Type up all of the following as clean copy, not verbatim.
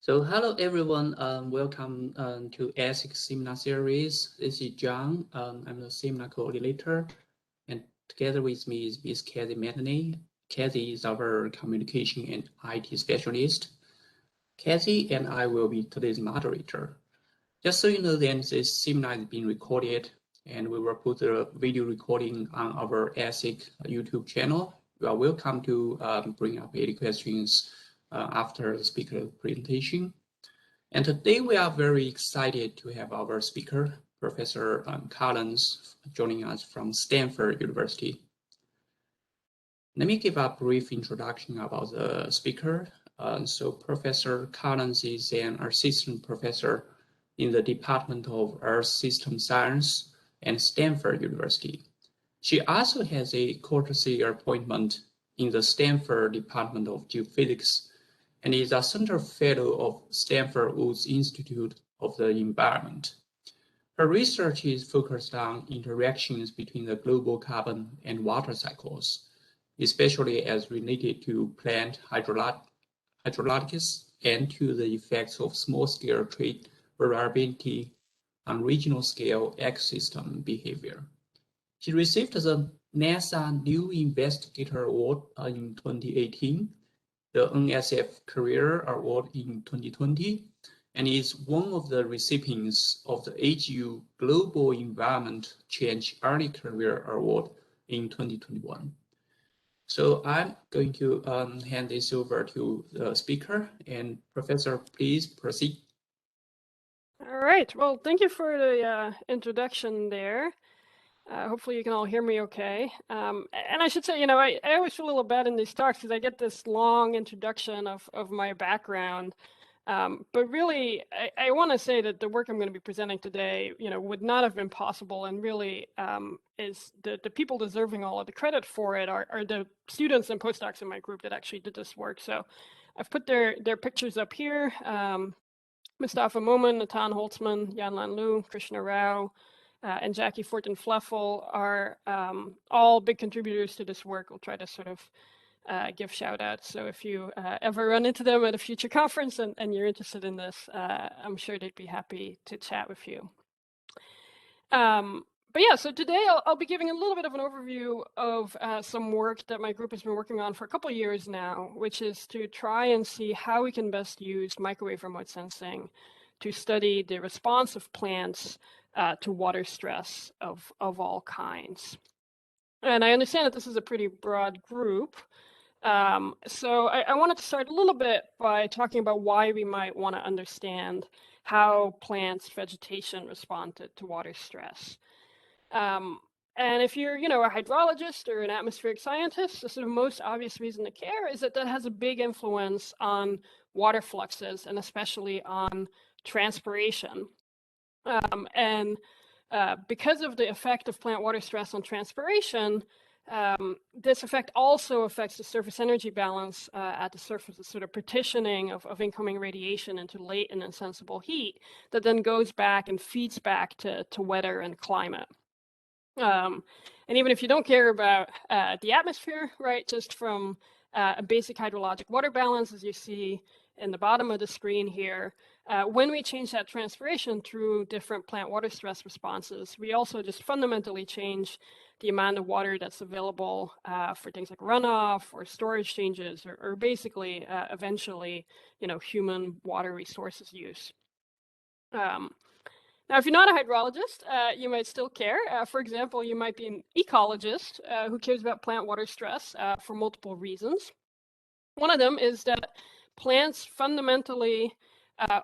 So hello everyone, welcome to ASIC seminar series. This is John. I'm the seminar coordinator, and together with me is Ms. Kathy Matney. Kathy is our communication and IT specialist. Kathy and I will be today's moderator. Just so you know, then this seminar is being recorded, and we will put the video recording on our ASIC YouTube channel. You are welcome to bring up any questions after the speaker presentation. And today we are very excited to have our speaker, Professor Collins, joining us from Stanford University. Let me give a brief introduction about the speaker. So Professor Collins is an assistant professor in the Department of Earth System Science at Stanford University. She also has a courtesy appointment in the Stanford Department of Geophysics and is a Center Fellow of Stanford Woods Institute of the Environment. Her research is focused on interactions between the global carbon and water cycles, especially as related to plant hydrologics and to the effects of small-scale trait variability on regional scale ecosystem behavior. She received the NASA New Investigator Award in 2018, the NSF Career Award in 2020, and is one of the recipients of the HU Global Environment Change Early Career Award in 2021. So I'm going to hand this over to the speaker, and Professor, please proceed. All right, well, thank you for the introduction there. Hopefully you can all hear me okay. And I should say, I always feel a little bad in these talks because I get this long introduction of my background. But really, I want to say that the work I'm going to be presenting today, would not have been possible, and really is the people deserving all of the credit for it are the students and postdocs in my group that actually did this work. So I've put their pictures up here. Mustafa Momin, Natan Holtzman, Yanlan Liu, Krishna Rao, and Jackie Fortin-Fleffel are all big contributors to this work. We'll try to sort of give shout outs. So if you ever run into them at a future conference and you're interested in this, I'm sure they'd be happy to chat with you. But yeah, so today I'll be giving a little bit of an overview of some work that my group has been working on for a couple of years now, which is to try and see how we can best use microwave remote sensing to study the response of plants to water stress of all kinds. And I understand that this is a pretty broad group. So I wanted to start a little bit by talking about why we might want to understand how plants, vegetation respond to water stress. And if you're, a hydrologist or an atmospheric scientist, the sort of most obvious reason to care is that has a big influence on water fluxes and especially on transpiration. Because of the effect of plant water stress on transpiration, this effect also affects the surface energy balance at the surface, the sort of partitioning of incoming radiation into latent and sensible heat that then goes back and feeds back to weather and climate. And even if you don't care about the atmosphere, right, just from a basic hydrologic water balance, as you see in the bottom of the screen here, when we change that transpiration through different plant water stress responses, we also just fundamentally change the amount of water that's available for things like runoff or storage changes, or basically eventually, human water resources use. Now, if you're not a hydrologist, you might still care. For example, you might be an ecologist who cares about plant water stress for multiple reasons. One of them is that plants fundamentally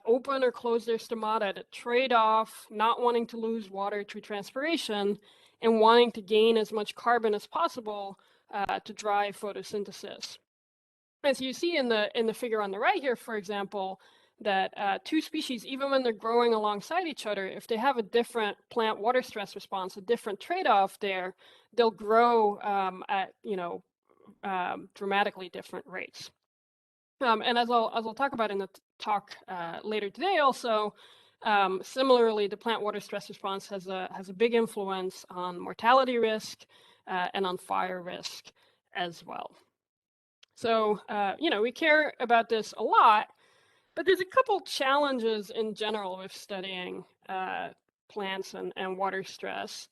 open or close their stomata to trade off not wanting to lose water through transpiration and wanting to gain as much carbon as possible to drive photosynthesis. As you see in the figure on the right here, for example, that two species, even when they're growing alongside each other, if they have a different plant water stress response, a different trade-off there, they'll grow at dramatically different rates. And as I'll talk about in the talk later today, also similarly, the plant water stress response has a big influence on mortality risk and on fire risk as well. So we care about this a lot. But there's a couple challenges in general with studying plants and water stress.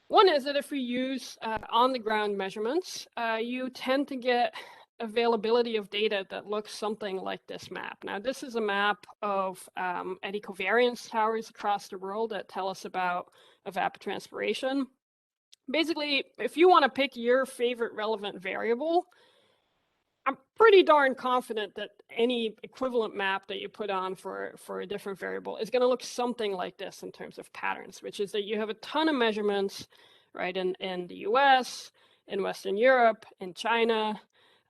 One is that if we use on-the-ground measurements, you tend to get availability of data that looks something like this map. Now, this is a map of eddy covariance towers across the world that tell us about evapotranspiration. Basically, if you want to pick your favorite relevant variable, I'm pretty darn confident that any equivalent map that you put on for a different variable is going to look something like this in terms of patterns, which is that you have a ton of measurements, right, in the US, in Western Europe, in China,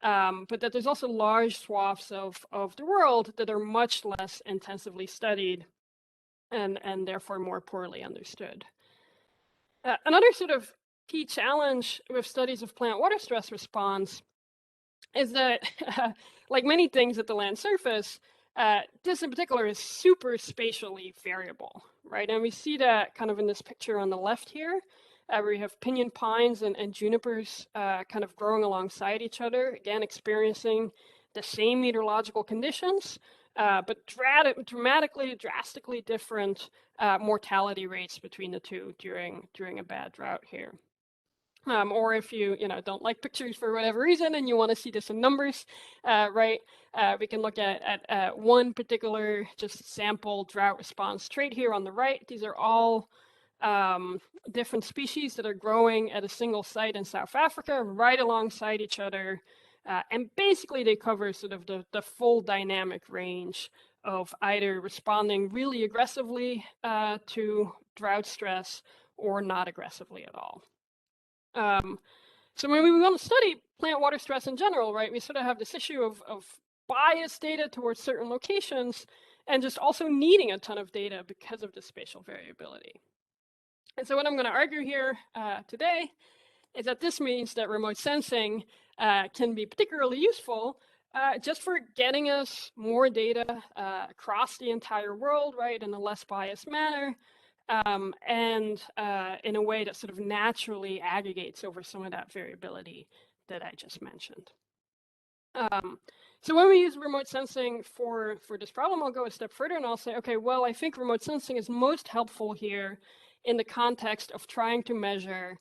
but that there's also large swaths of the world that are much less intensively studied and therefore more poorly understood. Another sort of key challenge with studies of plant water stress response is that, like many things at the land surface, this in particular is super spatially variable, right? And we see that kind of in this picture on the left here, where we have pinyon pines and junipers kind of growing alongside each other, again, experiencing the same meteorological conditions, but drastically different mortality rates between the two during a bad drought here. Or if you don't like pictures for whatever reason and you want to see this in numbers, right? We can look at one particular just sample drought response trait here on the right. These are all different species that are growing at a single site in South Africa, right alongside each other. And basically they cover sort of the full dynamic range of either responding really aggressively to drought stress or not aggressively at all. So when we want to study plant water stress in general, right, we sort of have this issue of biased data towards certain locations and just also needing a ton of data because of the spatial variability. And so what I'm going to argue here today is that this means that remote sensing can be particularly useful just for getting us more data across the entire world, right, in a less biased manner, and in a way that sort of naturally aggregates over some of that variability that I just mentioned. So when we use remote sensing for this problem, I'll go a step further and I'll say, okay, well, I think remote sensing is most helpful here in the context of trying to measure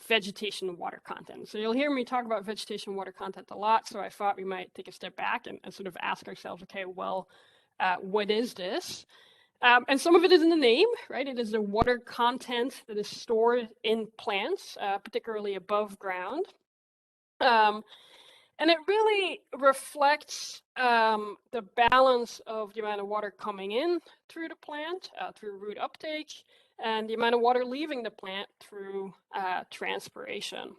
vegetation water content. So you'll hear me talk about vegetation water content a lot, so I thought we might take a step back and sort of ask ourselves, okay, well, what is this? And some of it is in the name, right? It is the water content that is stored in plants, particularly above ground. And it really reflects the balance of the amount of water coming in through the plant, through root uptake, and the amount of water leaving the plant through transpiration.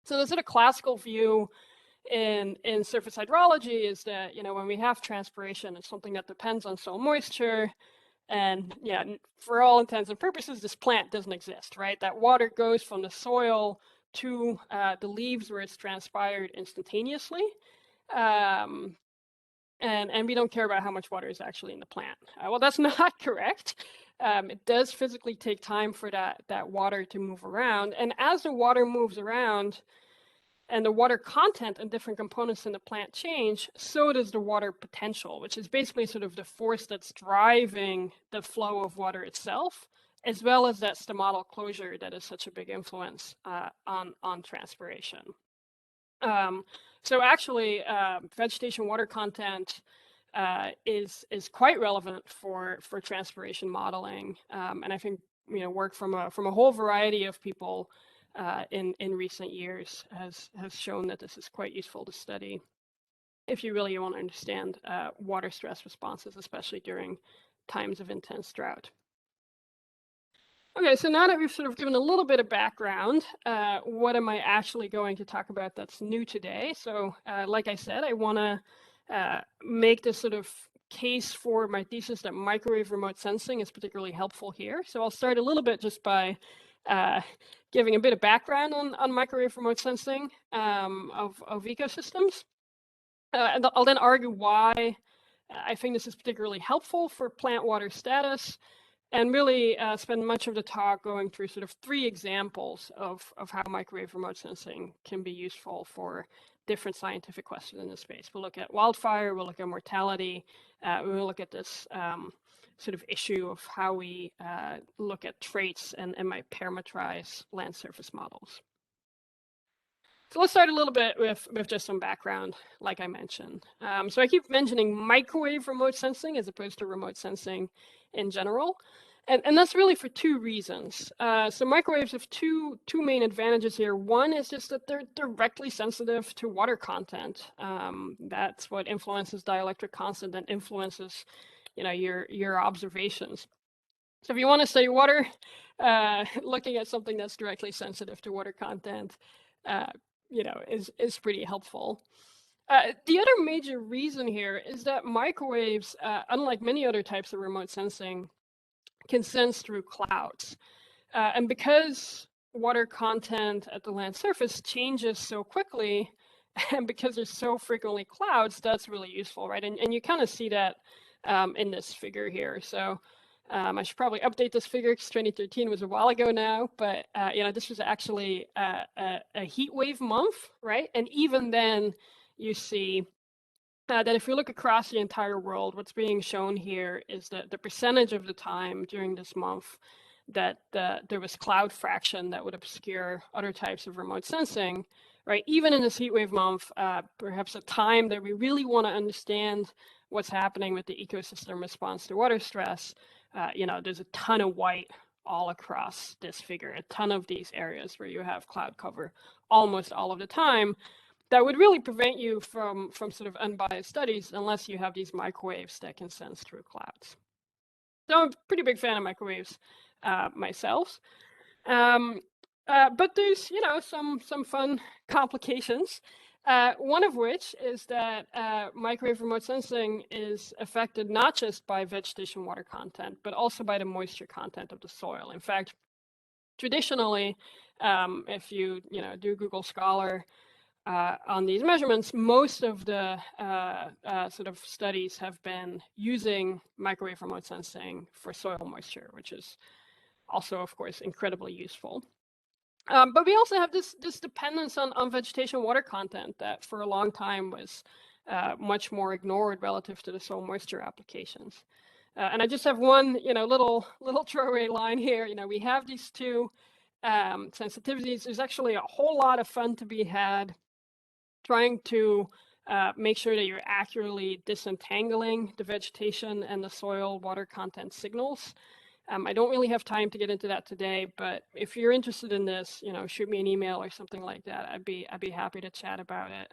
So the sort of classical view in surface hydrology is that, when we have transpiration, it's something that depends on soil moisture. And yeah, for all intents and purposes, this plant doesn't exist, right? That water goes from the soil to the leaves where it's transpired instantaneously. And we don't care about how much water is actually in the plant. Well, that's not correct. It does physically take time for that water to move around. And as the water moves around and the water content and different components in the plant change, so does the water potential, which is basically sort of the force that's driving the flow of water itself, as well as that stomatal closure that is such a big influence on transpiration. So actually, vegetation water content is quite relevant for transpiration modeling, and I think work from a whole variety of people in recent years has shown that this is quite useful to study if you really want to understand water stress responses, especially during times of intense drought. Okay, so now that we've sort of given a little bit of background, what am I actually going to talk about that's new today? So like I said, I want to make this sort of case for my thesis that microwave remote sensing is particularly helpful here. So I'll start a little bit just by giving a bit of background on microwave remote sensing of ecosystems. And I'll then argue why I think this is particularly helpful for plant water status, and really spend much of the talk going through sort of 3 examples of how microwave remote sensing can be useful for different scientific questions in this space. We'll look at wildfire, we'll look at mortality, we'll look at this sort of issue of how we look at traits and might parameterize land surface models. So let's start a little bit with just some background, like I mentioned. So I keep mentioning microwave remote sensing as opposed to remote sensing in general. And that's really for 2 reasons. So microwaves have two main advantages here. One is just that they're directly sensitive to water content. That's what influences dielectric constant and influences, your observations. So if you want to study water, looking at something that's directly sensitive to water content, is pretty helpful. The other major reason here is that microwaves, unlike many other types of remote sensing, can sense through clouds. And because water content at the land surface changes so quickly, and because there's so frequently clouds, that's really useful, right? And you kind of see that in this figure here. So I should probably update this figure because 2013 was a while ago now, but this was actually a heat wave month, right? And even then, you see that if we look across the entire world, what's being shown here is that the percentage of the time during this month that there was cloud fraction that would obscure other types of remote sensing, right? Even in this heat wave month, perhaps a time that we really want to understand what's happening with the ecosystem response to water stress, there's a ton of white all across this figure, a ton of these areas where you have cloud cover almost all of the time. That would really prevent you from sort of unbiased studies unless you have these microwaves that can sense through clouds. So I'm a pretty big fan of microwaves myself. But there's, some fun complications. One of which is that microwave remote sensing is affected not just by vegetation water content, but also by the moisture content of the soil. In fact, traditionally, if you do Google Scholar on these measurements, most of the sort of studies have been using microwave remote sensing for soil moisture, which is also, of course, incredibly useful. But we also have this dependence on vegetation water content that for a long time was much more ignored relative to the soil moisture applications. And I just have one, little throwaway line here. We have these 2 sensitivities. There's actually a whole lot of fun to be had trying to make sure that you're accurately disentangling the vegetation and the soil water content signals. I don't really have time to get into that today, but if you're interested in this, shoot me an email or something like that. I'd be happy to chat about it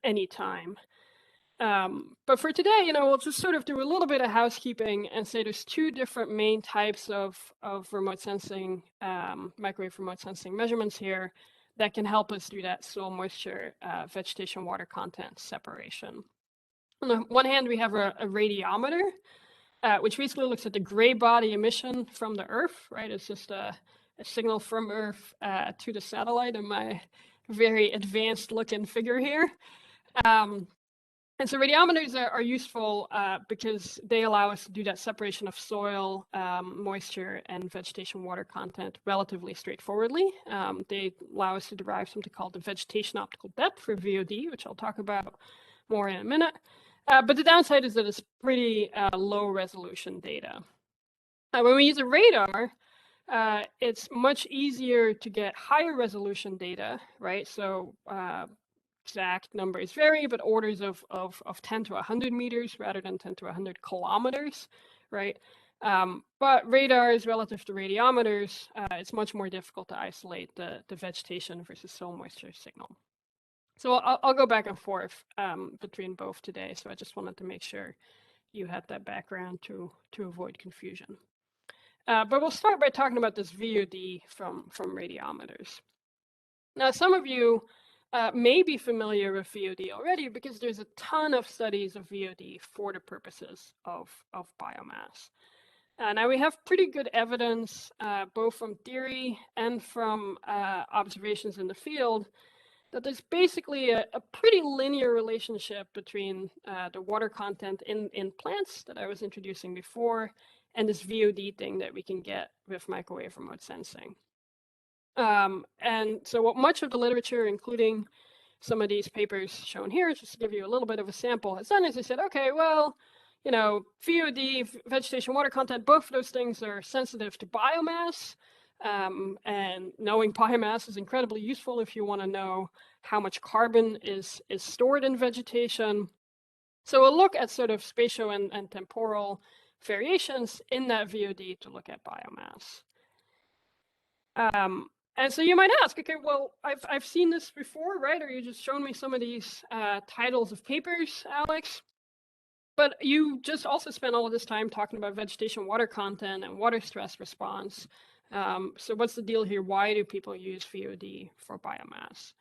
anytime. But for today, we'll just sort of do a little bit of housekeeping and say there's 2 different main types of remote sensing, microwave remote sensing measurements here that can help us do that soil moisture, vegetation water content separation. On the one hand, we have a radiometer, which basically looks at the gray body emission from the Earth, right? It's just a signal from Earth to the satellite in my very advanced looking figure here. And so radiometers are useful because they allow us to do that separation of soil, moisture, and vegetation water content relatively straightforwardly. They allow us to derive something called the vegetation optical depth, or VOD, which I'll talk about more in a minute. But the downside is that it's pretty low resolution data. When we use a radar, it's much easier to get higher resolution data, right? So exact numbers vary, but orders of 10 to 100 meters rather than 10 to 100 kilometers, right? But radars relative to radiometers, it's much more difficult to isolate the vegetation versus soil moisture signal. So I'll go back and forth between both today. So I just wanted to make sure you had that background to avoid confusion. But we'll start by talking about this VOD from radiometers. Now, some of you may be familiar with VOD already because there's a ton of studies of VOD for the purposes of biomass. Now we have pretty good evidence, both from theory and from observations in the field, that there's basically a pretty linear relationship between the water content in plants that I was introducing before and this VOD thing that we can get with microwave remote sensing. And so what much of the literature, including some of these papers shown here, just to give you a little bit of a sample, has done is they said, okay, well, you know, VOD, vegetation water content, both of those things are sensitive to biomass. And knowing biomass is incredibly useful if you want to know how much carbon is stored in vegetation. So we'll look at sort of spatial and temporal variations in that VOD to look at biomass. And so you might ask, okay, well, I've seen this before, right? Or you just shown me some of these titles of papers, Alex. But you just also spent all of this time talking about vegetation water content and water stress response. So what's the deal here? Why do people use VOD for biomass?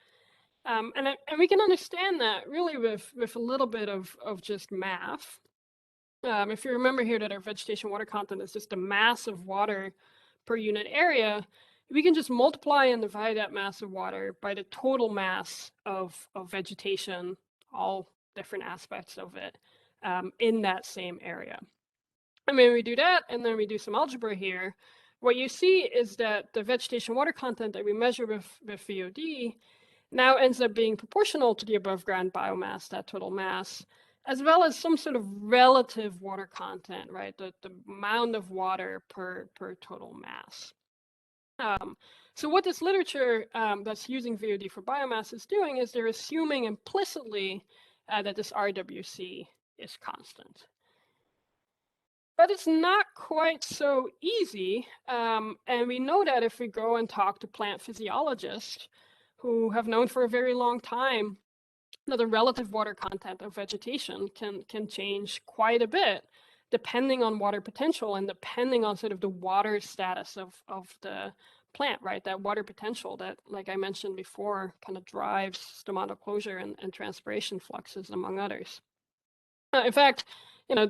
And we can understand that really with a little bit of just math. If you remember here that our vegetation water content is just the mass of water per unit area, we can just multiply and divide that mass of water by the total mass of vegetation, all different aspects of it, in that same area. And when we do that, and then we do some algebra here, what you see is that the vegetation water content that we measure with VOD now ends up being proportional to the above ground biomass, that total mass, as well as some sort of relative water content, right? The amount of water per total mass. So what this literature that's using VOD for biomass is doing is they're assuming implicitly that this RWC is constant. But it's not quite so easy, and we know that if we go and talk to plant physiologists who have known for a very long time that the relative water content of vegetation can change quite a bit depending on water potential and depending on sort of the water status of the plant, right? That water potential that, like I mentioned before, kind of drives stomatal closure and transpiration fluxes, among others. In fact, you know,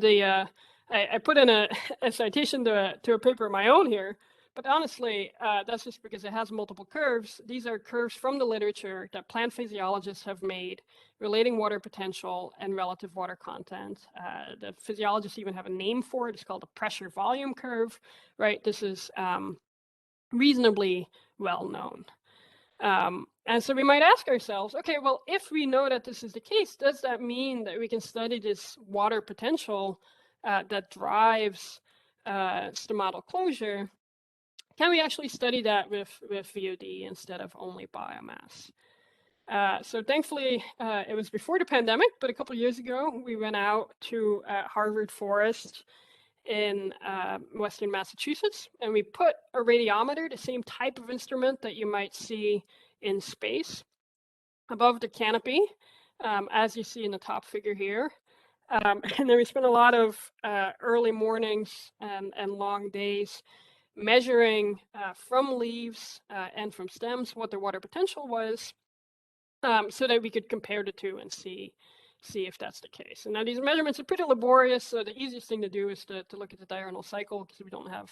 I put in a citation to a paper of my own here, but honestly, that's just because it has multiple curves. These are curves from the literature that plant physiologists have made relating water potential and relative water content. The physiologists even have a name for it. It's called a pressure volume curve, right? This is reasonably well known. And so we might ask ourselves, okay, well, if we know that this is the case, does that mean that we can study this water potential that drives stomatal closure? Can we actually study that with VOD instead of only biomass? So thankfully, it was before the pandemic, but a couple of years ago, we went out to Harvard Forest in Western Massachusetts, and we put a radiometer, the same type of instrument that you might see in space, above the canopy, as you see in the top figure here. And then we spent a lot of early mornings and long days measuring from leaves and from stems what their water potential was, so that we could compare the two and see if that's the case. And now these measurements are pretty laborious, so the easiest thing to do is to look at the diurnal cycle, because we don't have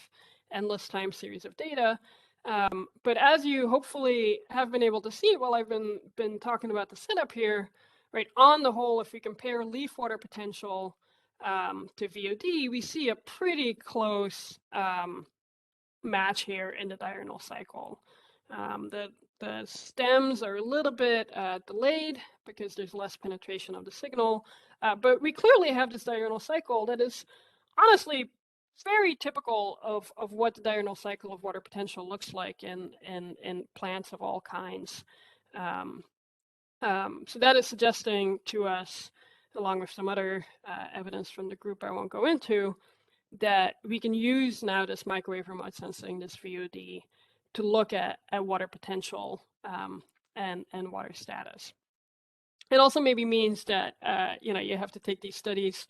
endless time series of data. But as you hopefully have been able to see while I've been talking about the setup here, right, on the whole, if we compare leaf water potential to VOD, we see a pretty close match here in the diurnal cycle. The stems are a little bit delayed because there's less penetration of the signal, but we clearly have this diurnal cycle that is honestly very typical of what the diurnal cycle of water potential looks like in plants of all kinds. So that is suggesting to us, along with some other evidence from the group I won't go into, that we can use now this microwave remote sensing, this VOD, to look at water potential and water status. It also maybe means that you know, you have to take these studies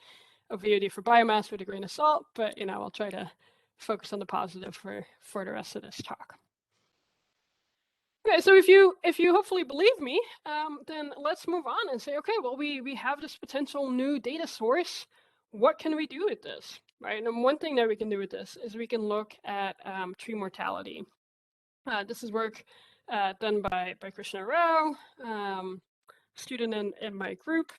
of VOD for biomass with a grain of salt, but you know, I'll try to focus on the positive for the rest of this talk. Okay, so if you hopefully believe me, then let's move on and say, okay, well, we have this potential new data source. What can we do with this, right? And one thing that we can do with this is we can look at tree mortality. This is work done by Krishna Rao, student in my group.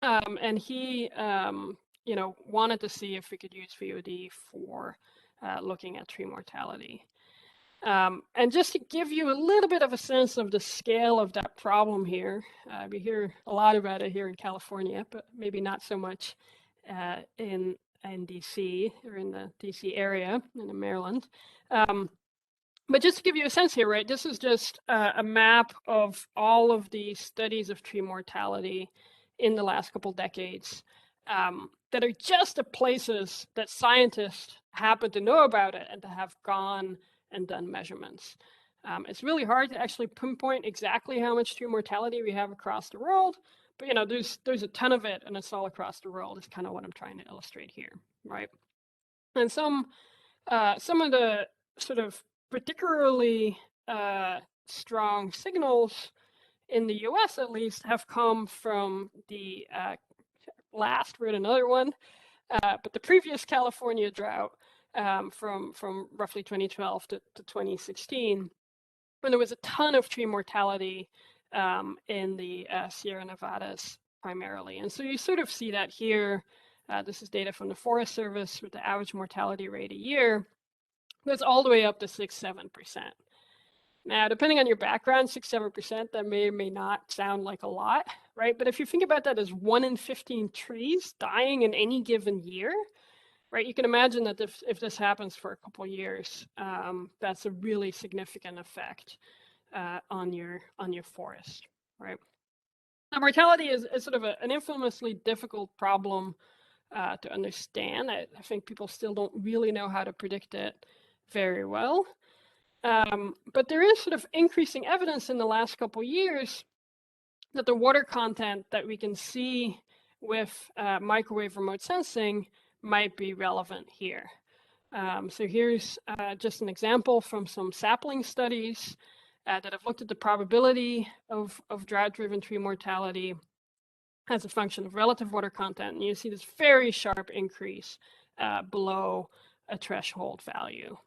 And he, wanted to see if we could use VOD for looking at tree mortality. And just to give you a little bit of a sense of the scale of that problem here, we hear a lot about it here in California, but maybe not so much in DC or in the DC area in Maryland. But just to give you a sense here, right, this is just a map of all of the studies of tree mortality in the last couple decades that are just the places that scientists happen to know about it and to have gone and done measurements. It's really hard to actually pinpoint exactly how much tree mortality we have across the world, but there's a ton of it, and it's all across the world. Is kind of what I'm trying to illustrate here, right? And some of the sort of particularly strong signals in the U.S. at least have come from the wrote another one, but the previous California drought from roughly 2012 to 2016, when there was a ton of tree mortality in the Sierra Nevadas primarily. And so you sort of see that here. This is data from the Forest Service with the average mortality rate a year. That's all the way up to 6-7%. Now, depending on your background, 6-7%, that may or may not sound like a lot, right? But if you think about that as 1 in 15 trees dying in any given year, right, you can imagine that if this happens for a couple of years, that's a really significant effect on your forest, right? Now, mortality is sort of an infamously difficult problem to understand. I think people still don't really know how to predict it very well. But there is sort of increasing evidence in the last couple of years that the water content that we can see with microwave remote sensing might be relevant here. So here's just an example from some sapling studies that have looked at the probability of drought-driven tree mortality as a function of relative water content. And you see this very sharp increase below a threshold value.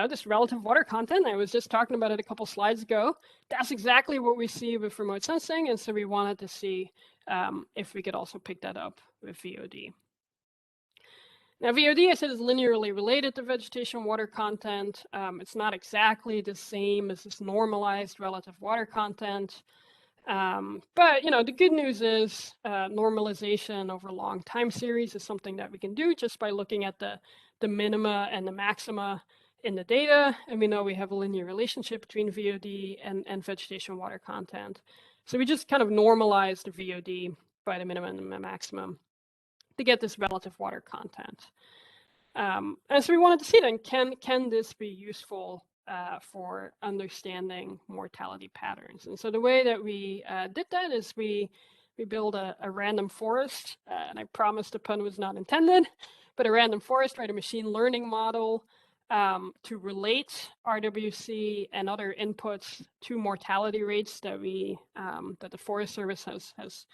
This relative water content, I was just talking about it a couple slides ago, that's exactly what we see with remote sensing. And so we wanted to see if we could also pick that up with VOD. Now, VOD, I said, is linearly related to vegetation water content. It's not exactly the same as this normalized relative water content. But the good news is normalization over long time series is something that we can do just by looking at the minima and the maxima in the data. And we know we have a linear relationship between VOD and vegetation water content. So we just kind of normalize the VOD by the minimum and the maximum to get this relative water content. And so we wanted to see then, can this be useful for understanding mortality patterns? And so the way that we did that is we build a random forest, and I promise the pun was not intended, but a random forest, right, a machine learning model to relate RWC and other inputs to mortality rates that that the Forest Service has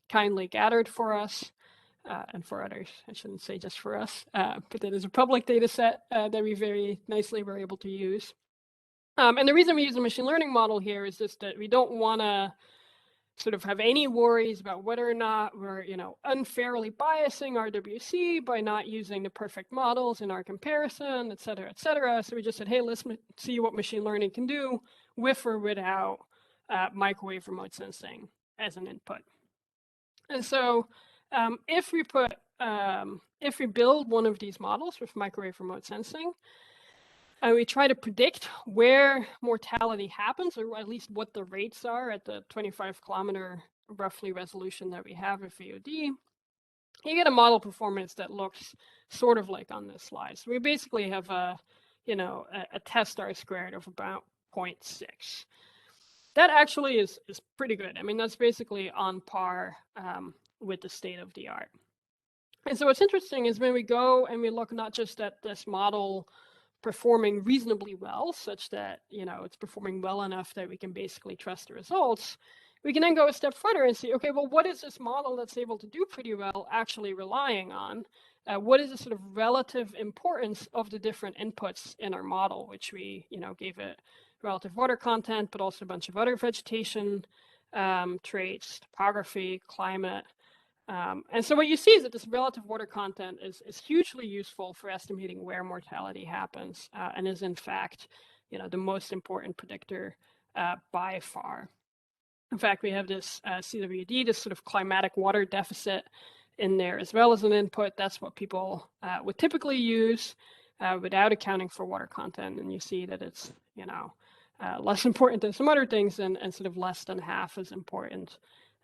kindly gathered for us. And for others, I shouldn't say just for us, but that is a public data set that we very nicely were able to use. And the reason we use a machine learning model here is just that we don't want to sort of have any worries about whether or not we're, unfairly biasing RWC by not using the perfect models in our comparison, et cetera, et cetera. So we just said, hey, let's see what machine learning can do with or without microwave remote sensing as an input. And so if we build one of these models with microwave remote sensing, and we try to predict where mortality happens, or at least what the rates are at the 25-kilometer roughly resolution that we have with VOD, you get a model performance that looks sort of like on this slide. So we basically have a test R-squared of about 0.6. That actually is pretty good. I mean, that's basically on par with the state of the art. And so what's interesting is when we go and we look not just at this model performing reasonably well, such that it's performing well enough that we can basically trust the results, we can then go a step further and see, okay, well, what is this model that's able to do pretty well actually relying on? what is the sort of relative importance of the different inputs in our model, which we, gave it relative water content, but also a bunch of other vegetation traits, topography, climate. And so what you see is that this relative water content is hugely useful for estimating where mortality happens, and is in fact, the most important predictor by far. In fact, we have this CWD, this sort of climatic water deficit in there as well as an input. That's what people would typically use without accounting for water content. And you see that it's, less important than some other things and sort of less than half as important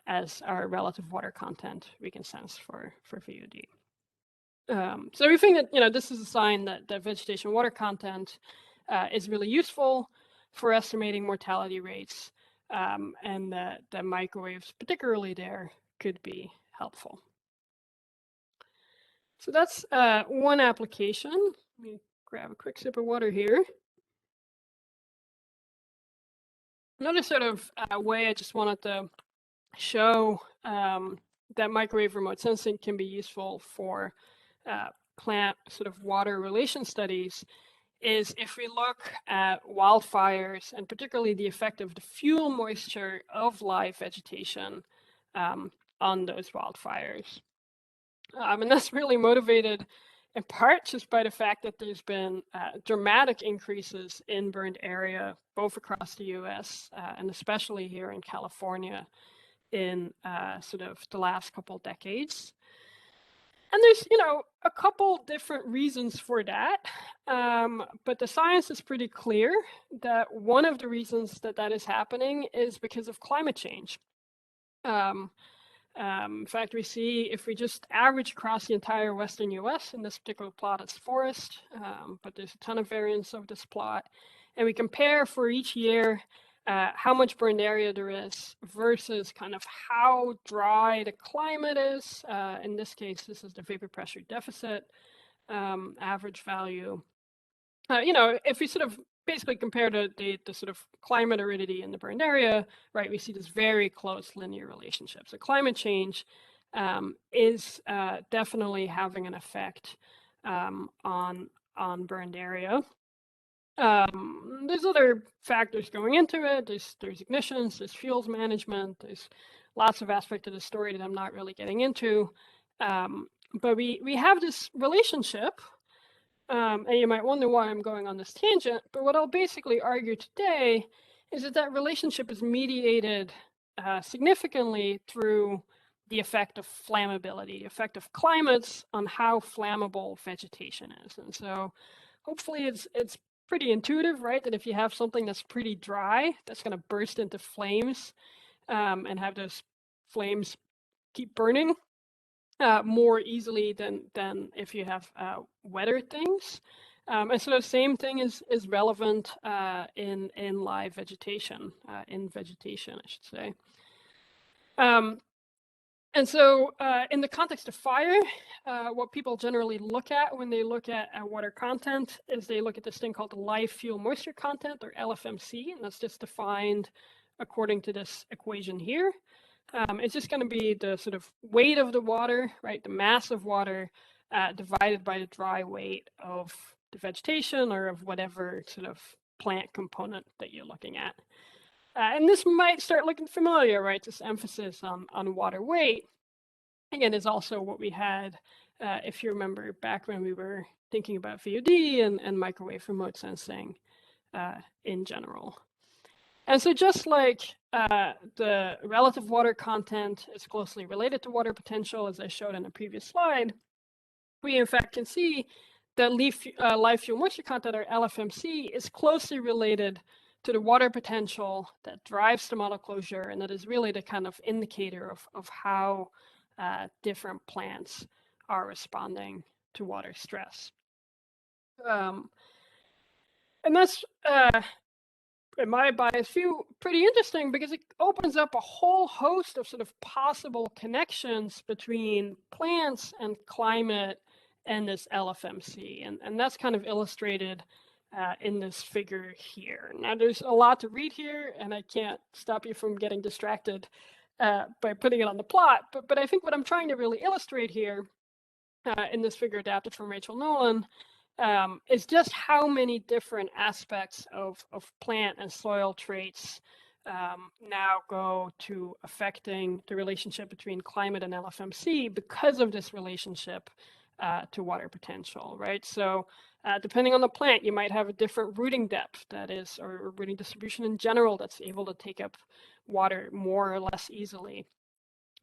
as our relative water content we can sense for VOD. So we think that, this is a sign that the vegetation water content is really useful for estimating mortality rates, and that the microwaves, particularly there, could be helpful. So that's one application. Let me grab a quick sip of water here. Another sort of way I just wanted to show that microwave remote sensing can be useful for plant sort of water relation studies is if we look at wildfires and particularly the effect of the fuel moisture of live vegetation on those wildfires. And that's really motivated in part just by the fact that there's been dramatic increases in burned area, both across the US and especially here in California in sort of the last couple decades. And there's, a couple different reasons for that, but the science is pretty clear that one of the reasons that that is happening is because of climate change. In fact, we see if we just average across the entire western US, in this particular plot it's forest, but there's a ton of variance of this plot, and we compare for each year how much burned area there is versus kind of how dry the climate is. In this case, this is the vapor pressure deficit average value. If we sort of basically compare the sort of climate aridity in the burned area, right, we see this very close linear relationship. So climate change is definitely having an effect on burned area. There's other factors going into it. There's ignitions, there's fuels management, there's lots of aspects of the story that I'm not really getting into. But we have this relationship, and you might wonder why I'm going on this tangent, but what I'll basically argue today is that that relationship is mediated significantly through the effect of flammability, the effect of climates on how flammable vegetation is. And so hopefully it's pretty intuitive, right? That if you have something that's pretty dry, that's going to burst into flames and have those flames keep burning more easily than if you have wetter things. And so the same thing is relevant in live vegetation, in vegetation, I should say. And so in the context of fire, what people generally look at when they look at water content is they look at this thing called the live fuel moisture content, or LFMC, and that's just defined according to this equation here. It's just going to be the sort of weight of the water, right, the mass of water divided by the dry weight of the vegetation or of whatever sort of plant component that you're looking at. And this might start looking familiar, right? This emphasis on water weight, again, is also what we had, if you remember, back when we were thinking about VOD and microwave remote sensing in general. And so just like the relative water content is closely related to water potential, as I showed in a previous slide, we in fact can see that live fuel moisture content, or LFMC, is closely related to the water potential that drives stomatal closure, and that is really the kind of indicator of how different plants are responding to water stress. And that's, in my bias view, pretty interesting because it opens up a whole host of sort of possible connections between plants and climate and this LFMC. And that's kind of illustrated in this figure here. Now, there's a lot to read here, and I can't stop you from getting distracted by putting it on the plot. But I think what I'm trying to really illustrate here in this figure adapted from Rachel Nolan, is just how many different aspects of plant and soil traits now go to affecting the relationship between climate and LFMC because of this relationship to water potential, right? So depending on the plant, you might have a different rooting depth that is, or rooting distribution in general that's able to take up water more or less easily.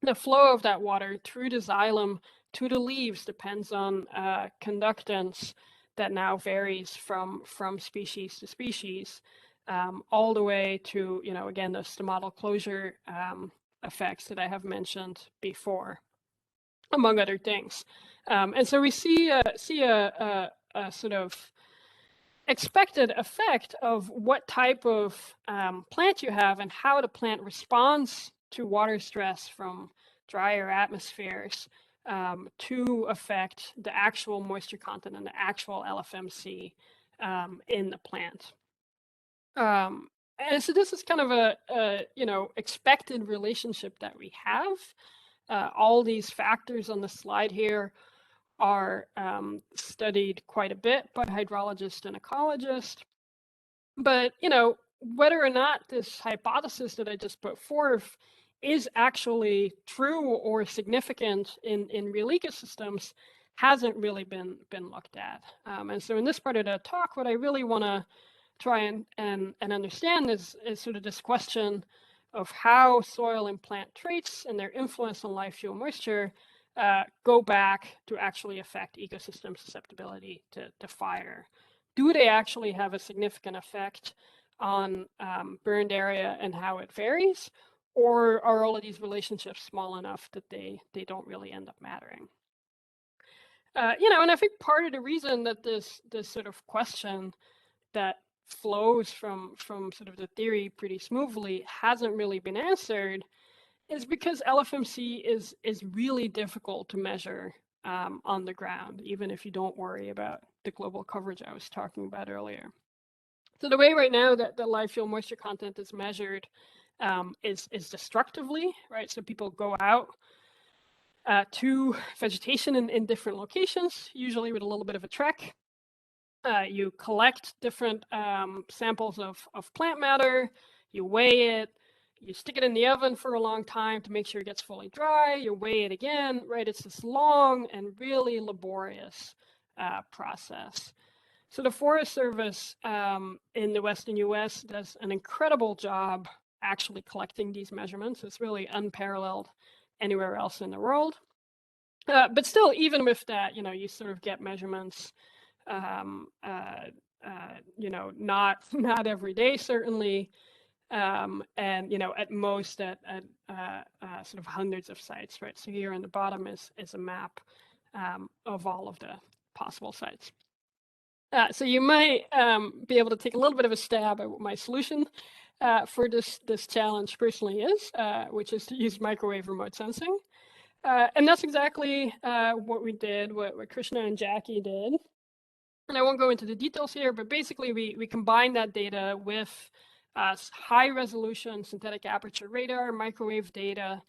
The flow of that water through the xylem to the leaves depends on conductance that now varies from species to species, all the way to, again, the stomatal closure effects that I have mentioned before, among other things. And so we see a sort of expected effect of what type of plant you have and how the plant responds to water stress from drier atmospheres to affect the actual moisture content and the actual LFMC in the plant. And so this is kind of a expected relationship that we have. All these factors on the slide here are studied quite a bit by hydrologists and ecologists. But, whether or not this hypothesis that I just put forth is actually true or significant in real ecosystems hasn't really been looked at. And so in this part of the talk, what I really want to try and understand is sort of this question of how soil and plant traits and their influence on life, fuel, moisture go back to actually affect ecosystem susceptibility to fire. Do they actually have a significant effect on burned area and how it varies? Or are all of these relationships small enough that they don't really end up mattering? And I think part of the reason that this sort of question that flows from sort of the theory pretty smoothly hasn't really been answered is because LFMC is really difficult to measure on the ground, even if you don't worry about the global coverage I was talking about earlier. So the way right now that the live fuel moisture content is measured is destructively, right? So people go out to vegetation in different locations, usually with a little bit of a trek. You collect different samples of plant matter, you weigh it, you stick it in the oven for a long time to make sure it gets fully dry, you weigh it again, right? It's this long and really laborious process. So the Forest Service in the Western US does an incredible job actually collecting these measurements. It's really unparalleled anywhere else in the world. But still, even with that, you sort of get measurements not every day, certainly, and at most at sort of hundreds of sites, right? So here on the bottom is a map of all of the possible sites. So you might be able to take a little bit of a stab at what my solution for this challenge personally is, which is to use microwave remote sensing. And that's exactly what we did, what Krishna and Jackie did. And I won't go into the details here, but basically we combine that data with high resolution synthetic aperture radar, microwave data,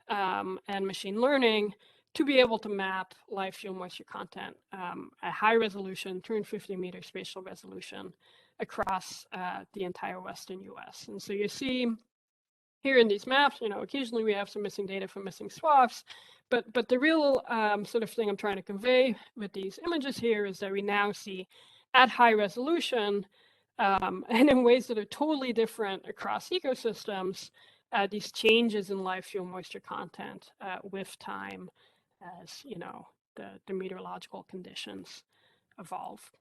and machine learning to be able to map live fuel moisture content at high resolution, 250 meter spatial resolution across the entire Western US. And so you see here in these maps, occasionally we have some missing data from missing swaths, but the real sort of thing I'm trying to convey with these images here is that we now see at high resolution and in ways that are totally different across ecosystems, these changes in live fuel moisture content with time as the meteorological conditions evolve.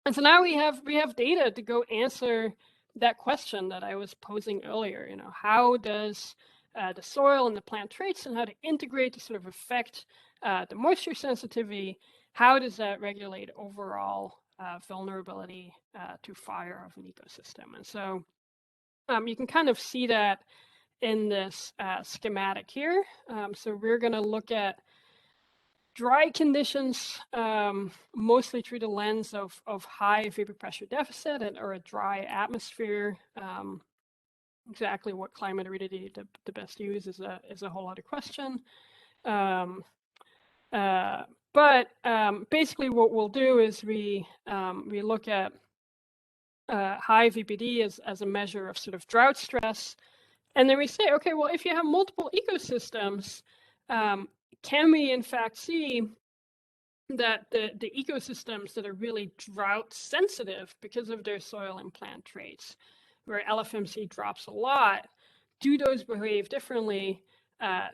And so now we have data to go answer that question that I was posing earlier. How does the soil and the plant traits and how to integrate to sort of affect the moisture sensitivity? How does that regulate overall vulnerability to fire of an ecosystem? And so you can kind of see that in this schematic here. So we're going to look at dry conditions, mostly through the lens of high vapor pressure deficit or a dry atmosphere. Exactly what climate aridity to best use is a whole other question. But basically what we'll do is we look at high VPD as a measure of sort of drought stress. And then we say, okay, well, if you have multiple ecosystems, can we in fact see that the ecosystems that are really drought sensitive because of their soil and plant traits, where LFMC drops a lot, do those behave differently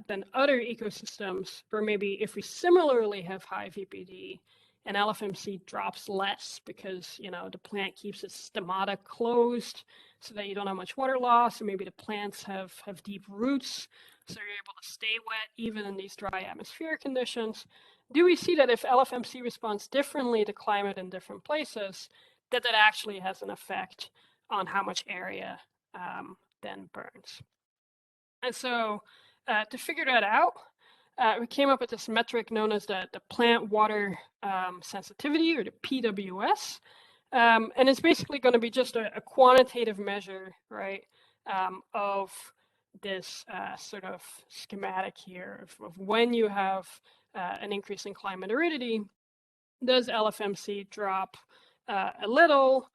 than other ecosystems where maybe if we similarly have high VPD and LFMC drops less because, you know, the plant keeps its stomata closed so that you don't have much water loss, or maybe the plants have deep roots so you're able to stay wet even in these dry atmospheric conditions. Do we see that if LFMC responds differently to climate in different places, that actually has an effect on how much area then burns? And so to figure that out, we came up with this metric known as the plant water sensitivity, or the PWS. And it's basically going to be just a quantitative measure, right, of this sort of schematic here of when you have an increase in climate aridity, does LFMC drop a little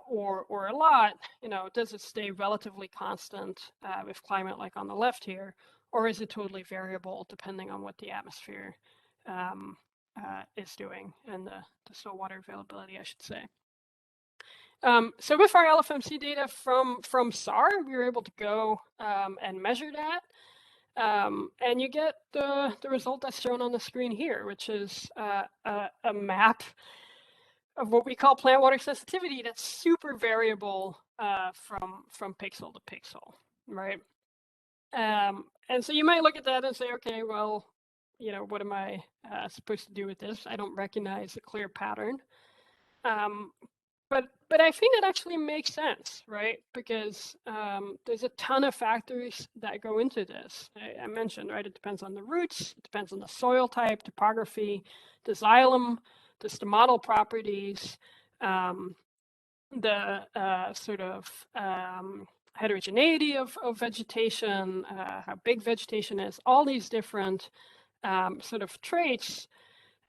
or a lot? You know, does it stay relatively constant with climate like on the left here, or is it totally variable depending on what the atmosphere is doing and the soil water availability, I should say. So with our LFMC data from SAR, we were able to go and measure that. And you get the result that's shown on the screen here, which is a map of what we call plant water sensitivity that's super variable from pixel to pixel, right? And so you might look at that and say, okay, well, you know, what am I supposed to do with this? I don't recognize a clear pattern. But I think that actually makes sense, right? Because there's a ton of factors that go into this. I mentioned, right? It depends on the roots, it depends on the soil type, topography, the xylem, the stomatal properties, the sort of heterogeneity of vegetation, how big vegetation is, all these different sort of traits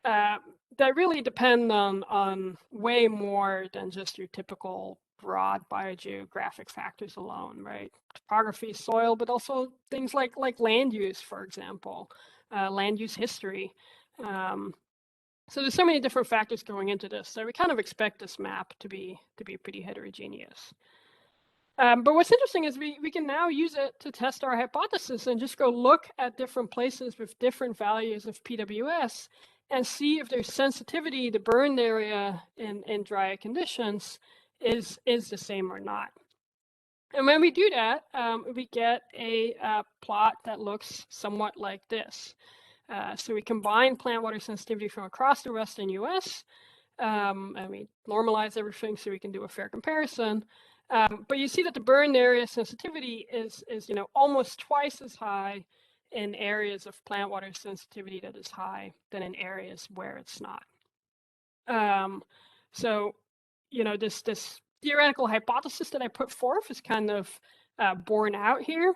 that really depend on way more than just your typical broad biogeographic factors alone, right? Topography, soil, but also things like land use, for example, land use history. So there's so many different factors going into this. So we kind of expect this map to be pretty heterogeneous. But what's interesting is we can now use it to test our hypothesis and just go look at different places with different values of PWS and see if their sensitivity to burn area in drier conditions is the same or not. And when we do that, we get a plot that looks somewhat like this. So we combine plant water sensitivity from across the western US, and we normalize everything so we can do a fair comparison. But you see that the burn area sensitivity is you know, almost twice as high in areas of plant water sensitivity that is high than in areas where it's not. So, you know, this theoretical hypothesis that I put forth is kind of borne out here,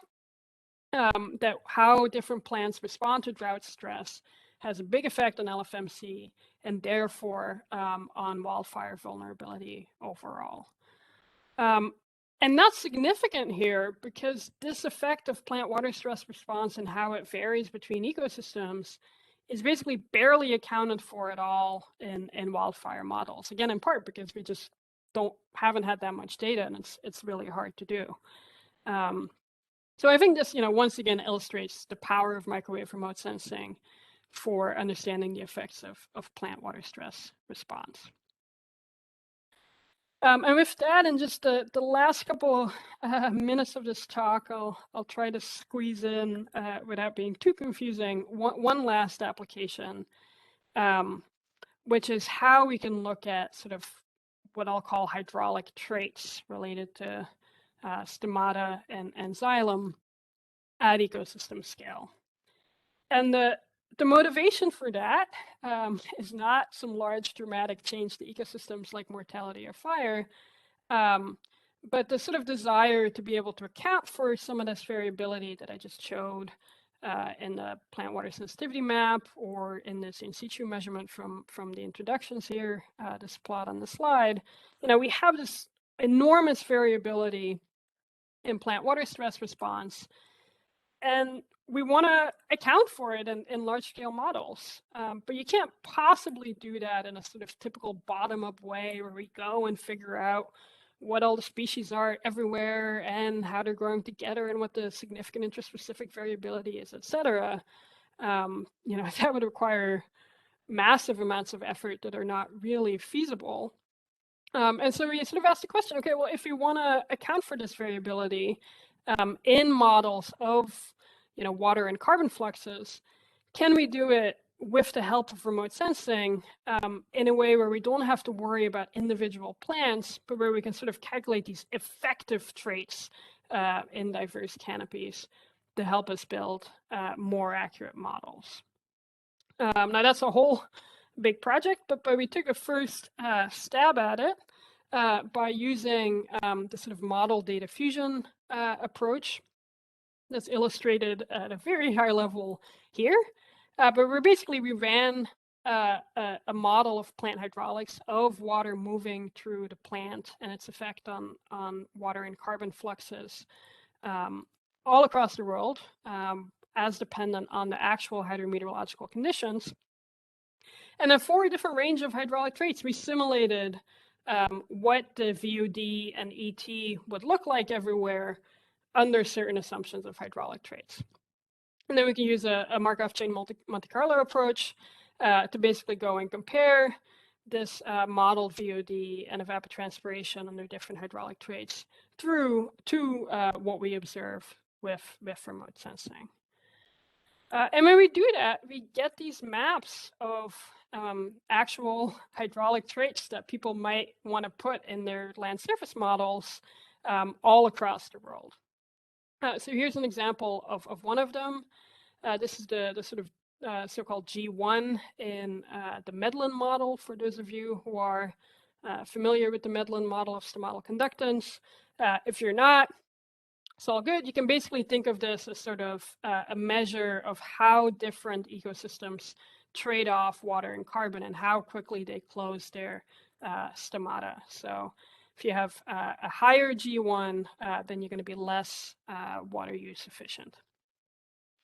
that how different plants respond to drought stress has a big effect on LFMC and therefore on wildfire vulnerability overall. And that's significant here because this effect of plant water stress response and how it varies between ecosystems is basically barely accounted for at all in wildfire models. Again, in part because we just haven't had that much data, and it's really hard to do. So I think this, you know, once again illustrates the power of microwave remote sensing for understanding the effects of plant water stress response. And with that, in just the last couple minutes of this talk, I'll try to squeeze in, without being too confusing, one last application, which is how we can look at sort of what I'll call hydraulic traits related to stomata and xylem at ecosystem scale. And the motivation for that is not some large dramatic change to ecosystems like mortality or fire, but the sort of desire to be able to account for some of this variability that I just showed in the plant water sensitivity map or in this in situ measurement from the introductions here, this plot on the slide, we have this enormous variability in plant water stress response. And we want to account for it in large-scale models. But you can't possibly do that in a sort of typical bottom-up way where we go and figure out what all the species are everywhere and how they're growing together and what the significant interspecific variability is, et cetera. That would require massive amounts of effort that are not really feasible. And so we sort of asked the question, okay, well, if we want to account for this variability in models of water and carbon fluxes, can we do it with the help of remote sensing in a way where we don't have to worry about individual plants, but where we can sort of calculate these effective traits in diverse canopies to help us build more accurate models. Now that's a whole big project, but we took a first stab at it by using the sort of model data fusion approach that's illustrated at a very high level here. But we ran a model of plant hydraulics of water moving through the plant and its effect on water and carbon fluxes all across the world, as dependent on the actual hydrometeorological conditions. And then for a different range of hydraulic traits, we simulated what the VOD and ET would look like everywhere under certain assumptions of hydraulic traits. And then we can use a Markov chain Monte Carlo approach to basically go and compare this modeled VOD and evapotranspiration under different hydraulic traits through to what we observe with remote sensing. And when we do that, we get these maps of actual hydraulic traits that people might want to put in their land surface models all across the world. So here's an example of one of them. This is the sort of so-called G1 in the Medlin model, for those of you who are familiar with the Medlin model of stomatal conductance. If you're not, it's all good. You can basically think of this as sort of a measure of how different ecosystems trade off water and carbon and how quickly they close their stomata. So if you have a higher G1, then you're going to be less water use efficient.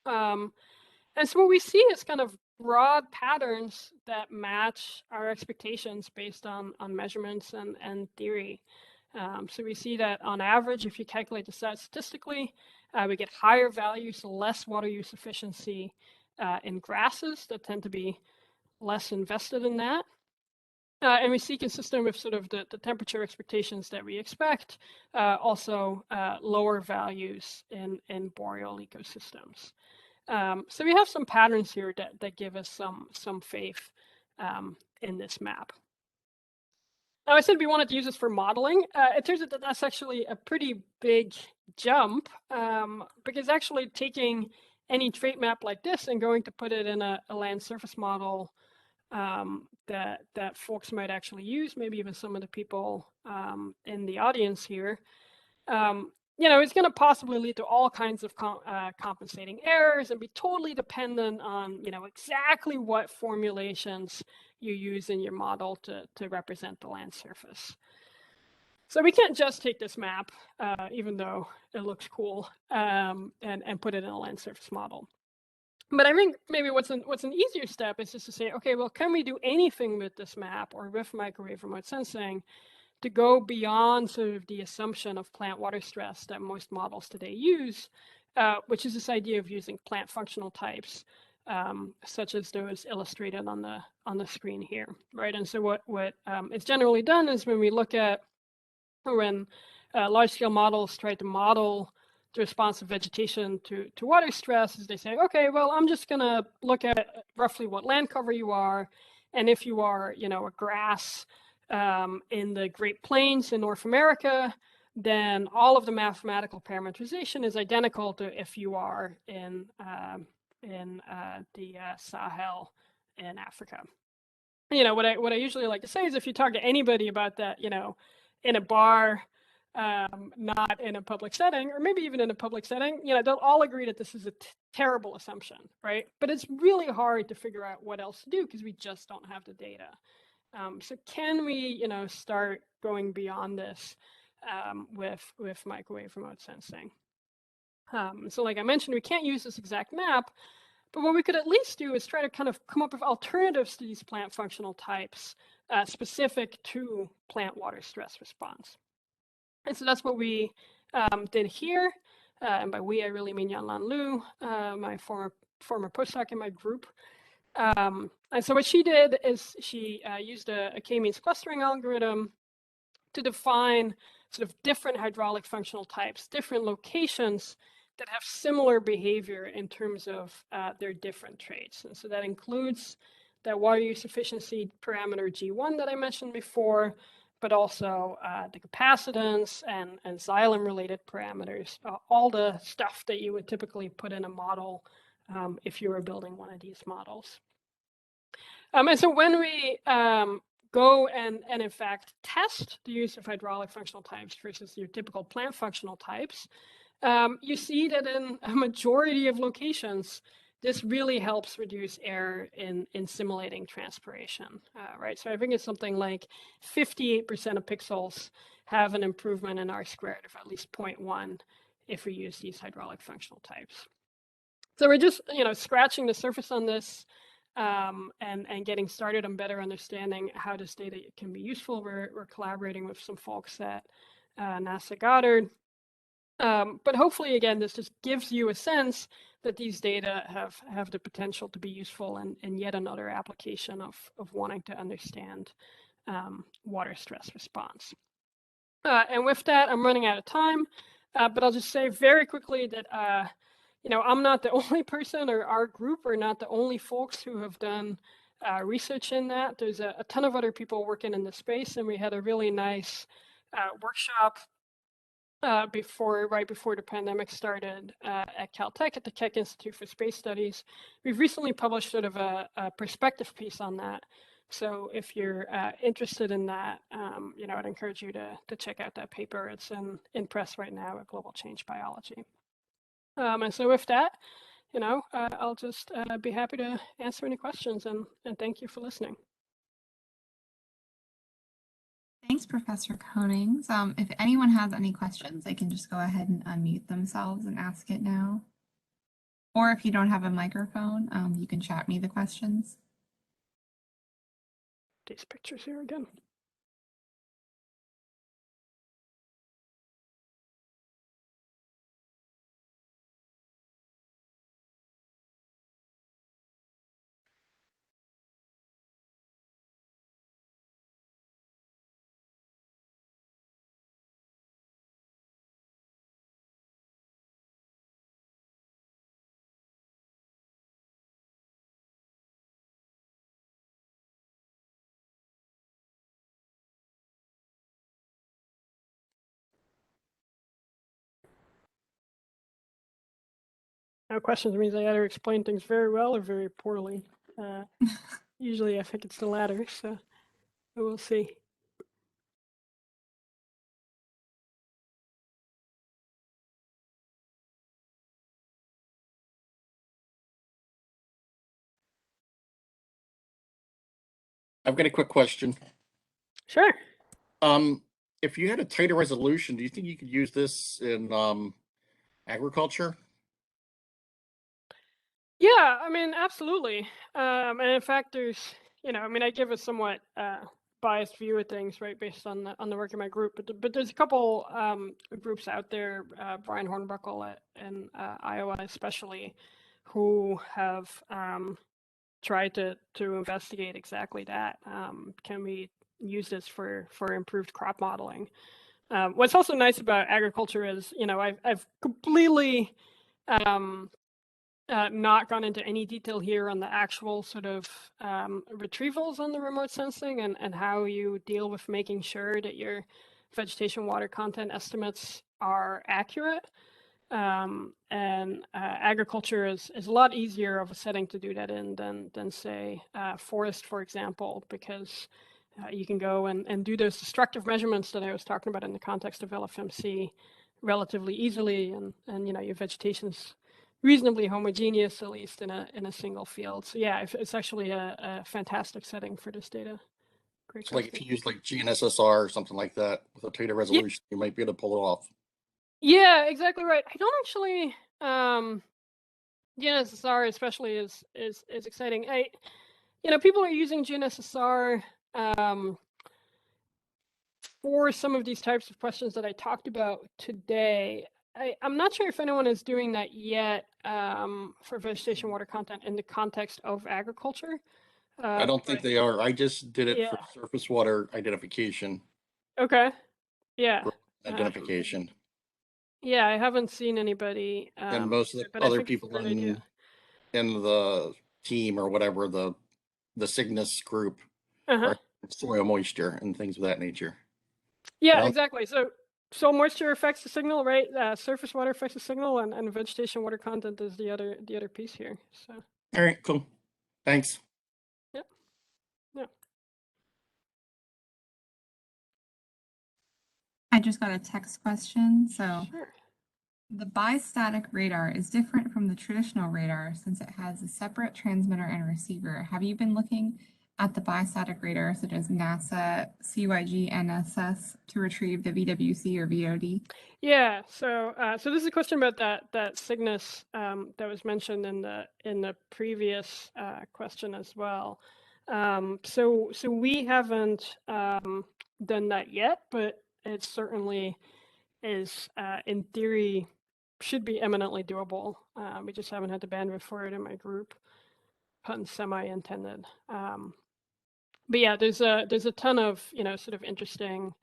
And so what we see is kind of broad patterns that match our expectations based on measurements and theory. So we see that on average, if you calculate the size statistically, we get higher values, so less water use efficiency in grasses that tend to be less invested in that. And we see consistent with sort of the temperature expectations that we expect, also lower values in boreal ecosystems. So we have some patterns here that give us some faith in this map. Now, I said we wanted to use this for modeling. It turns out that that's actually a pretty big jump because actually taking any trait map like this and going to put it in a land surface model that folks might actually use, maybe even some of the people in the audience here, it's going to possibly lead to all kinds of compensating errors and be totally dependent on, exactly what formulations you use in your model to represent the land surface. So we can't just take this map, even though it looks cool, and put it in a land surface model. But I think maybe what's an easier step is just to say, okay, well, can we do anything with this map or with microwave remote sensing to go beyond sort of the assumption of plant water stress that most models today use, which is this idea of using plant functional types, such as those illustrated on the screen here, right? And so what it's generally done is when large-scale models try to model the response of vegetation to water stress, is they say, okay, well, I'm just going to look at roughly what land cover you are, and if you are, a grass in the Great Plains in North America, then all of the mathematical parameterization is identical to if you are in the Sahel in Africa. What I usually like to say is if you talk to anybody about that, in a bar not in a public setting, or maybe even in a public setting, they'll all agree that this is a terrible assumption, right? But it's really hard to figure out what else to do because we just don't have the data. So can we, start going beyond this with microwave remote sensing? So like I mentioned, we can't use this exact map, but what we could at least do is try to kind of come up with alternatives to these plant functional types specific to plant water stress response. And so that's what we did here. And by we, I really mean Yanlan Liu, my former postdoc in my group. And so what she did is she used a k-means clustering algorithm to define sort of different hydraulic functional types, different locations that have similar behavior in terms of their different traits. And so that includes that water use efficiency parameter G1 that I mentioned before, but also the capacitance and xylem related parameters, all the stuff that you would typically put in a model if you were building one of these models. And so when we go and in fact test the use of hydraulic functional types versus your typical plant functional types, you see that in a majority of locations, this really helps reduce error in simulating transpiration, right? So I think it's something like 58% of pixels have an improvement in R-squared of at least 0.1 if we use these hydraulic functional types. So we're just, scratching the surface on this and getting started on better understanding how this data can be useful. We're collaborating with some folks at NASA Goddard. But hopefully, again, this just gives you a sense that these data have the potential to be useful and yet another application of wanting to understand water stress response. And with that, I'm running out of time, but I'll just say very quickly that I'm not the only person, or our group are not the only folks who have done research in that. There's a ton of other people working in the space, and we had a really nice workshop right before the pandemic started at Caltech at the Keck Institute for Space Studies. We've recently published sort of a perspective piece on that. So if you're interested in that, I'd encourage you to check out that paper. It's in press right now at Global Change Biology. And so with that, I'll just be happy to answer any questions, and thank you for listening. Thanks, Professor Konings. If anyone has any questions, they can just go ahead and unmute themselves and ask it now. Or if you don't have a microphone, you can chat me the questions. These pictures here again. No questions means I either explain things very well or very poorly. Usually I think it's the latter, so we'll see. I've got a quick question. Sure. If you had a tighter resolution, do you think you could use this in agriculture? Yeah, I mean, absolutely. And in fact, there's, I give a somewhat biased view of things, right, based on the work in my group. But there's a couple groups out there, Brian Hornbuckle in Iowa especially, who have tried to investigate exactly that. Can we use this for improved crop modeling? What's also nice about agriculture is, I've completely not gone into any detail here on the actual sort of retrievals on the remote sensing and how you deal with making sure that your vegetation water content estimates are accurate. And agriculture is a lot easier of a setting to do that in than say forest, for example, because you can go and do those destructive measurements that I was talking about in the context of LFMC relatively easily, and you know, your vegetation's reasonably homogeneous, at least in a single field. So yeah, it's actually a fantastic setting for this data. Great So like if question. you use like GNSSR or something like that with a tighter resolution, you might be able to pull it off. Yeah, exactly right. I don't actually GNSSR especially is exciting. You know, people are using GNSSR for some of these types of questions that I talked about today. I'm not sure if anyone is doing that yet for vegetation water content in the context of agriculture. I don't think they are. I just did it for Yeah. surface water identification. Okay. Yeah. Identification. Yeah, I haven't seen anybody. And most of the but I other think it's a people great idea. in the team or whatever, the Cygnus group, Uh-huh. are soil moisture and things of that nature. Yeah, Well, exactly. So soil moisture affects the signal, right? Surface water affects the signal, and vegetation water content is the other piece here. So all right, cool. Thanks. yeah. Yeah. I just got a text question. So Sure. the bistatic radar is different from the traditional radar since it has a separate transmitter and receiver. Have you been looking at the bistatic radar such as NASA, CYG, NSS to retrieve the VWC or VOD? Yeah. So so this is a question about that Cygnus that was mentioned in the previous question as well. So we haven't done that yet, but it certainly is in theory should be eminently doable. We just haven't had the bandwidth for it in my group, pun semi-intended. But yeah, there's a ton of, you know, sort of interesting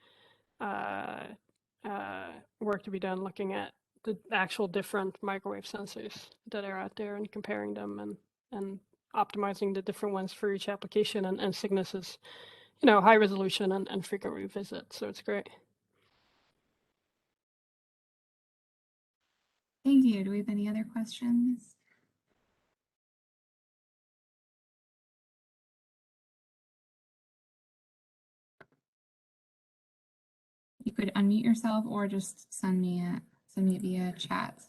work to be done looking at the actual different microwave sensors that are out there and comparing them and optimizing the different ones for each application. And Cygnus is, you know, high resolution and frequent revisit, so it's great. Thank you. Do we have any other questions? You could unmute yourself or just send me it via chat.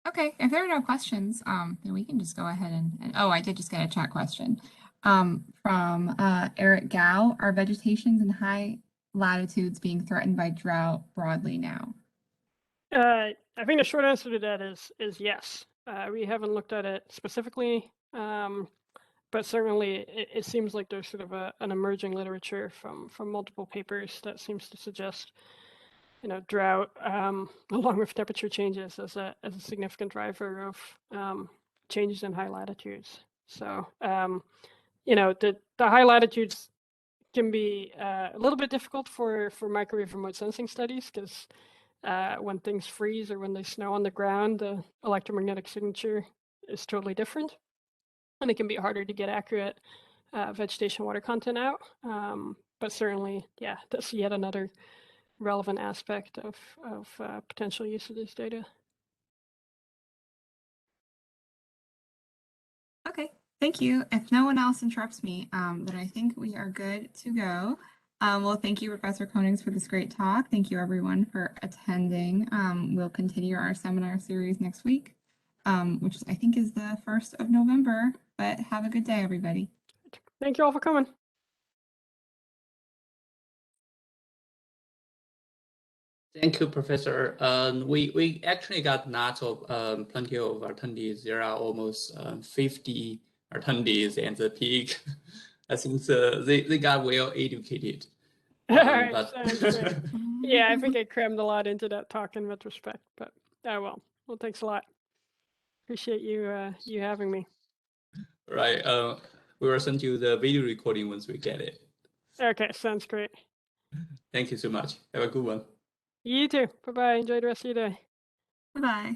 Okay, if there are no questions, then we can just go ahead and oh, I did just get a chat question from Eric Gao. Are vegetations in high latitudes being threatened by drought broadly now? I think the short answer to that is yes. We haven't looked at it specifically, but certainly it seems like there's sort of an emerging literature from multiple papers that seems to suggest, you know, drought along with temperature changes as a significant driver of changes in high latitudes. So you know, the high latitudes can be a little bit difficult for microwave remote sensing studies because when things freeze or when they snow on the ground, the electromagnetic signature is totally different, and it can be harder to get accurate vegetation water content out. But certainly, yeah, that's yet another relevant aspect of potential use of this data. Okay, thank you. If no one else interrupts me, then I think we are good to go. Well, thank you, Professor Konings, for this great talk. Thank you, everyone, for attending. We'll continue our seminar series next week, which I think is the 1st of November. But have a good day, everybody. Thank you all for coming. Thank you, Professor. We actually got lots of plenty of attendees. There are almost 50 attendees, and the peak, I think they got well educated. All right, But sounds great. Yeah, I think I crammed a lot into that talk in retrospect, but well, thanks a lot. Appreciate you you having me. Right. We will send you the video recording once we get it. Okay, sounds great. Thank you so much. Have a good one. You too. Bye bye. Enjoy the rest of your day. Bye-bye.